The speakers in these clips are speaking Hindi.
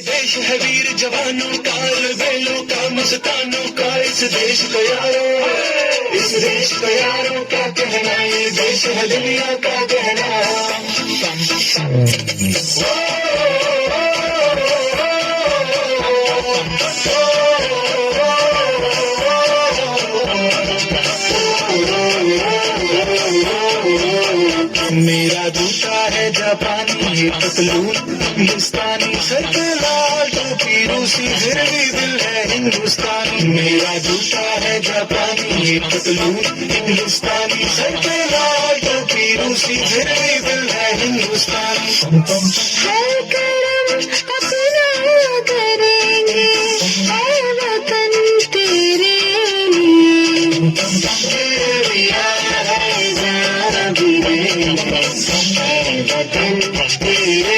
देश है वीर जवानों का, बेलों का, मस्तानों का, इस देश का यारों, इस देश का यारों क्या कहना, ये देश है दुनिया का कहना। मेरा जूता है जापानी, ये पतलून हिंदुस्तानी, सर पे लाल टोपी रूसी, फिर भी दिल है हिंदुस्तानी। मेरा जूता है जापानी, ये पतलून हिंदुस्तानी, सर पे लाल टोपी रूसी, फिर भी दिल है हिंदुस्तानी। हर करम अपना करेंगे, ऐ वतन तेरे लिए। जान भी देंगे, ऐ वतन तेरे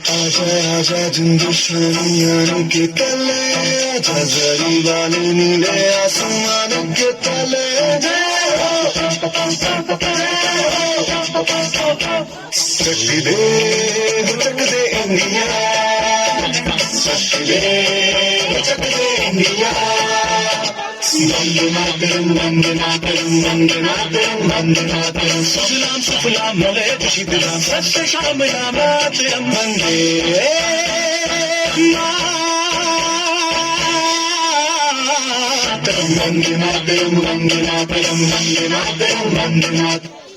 आजा आजा हिंदुस्तानियों के तले, आजा जरी वाले नीले आसमानों के तले। चक दे इंडिया, चक दे इंडिया। वंदे मातरम, वंदे मातरम, वंदे मातरम, वंदे मातरम। सुजलाम सुफलाम मलयज शीतलाम, सत्य श्यामलाम मातरम। वंदे मातरम, वंदे मातरम, वंदे मातरम, वंदे मातरम, वंदे मातरम।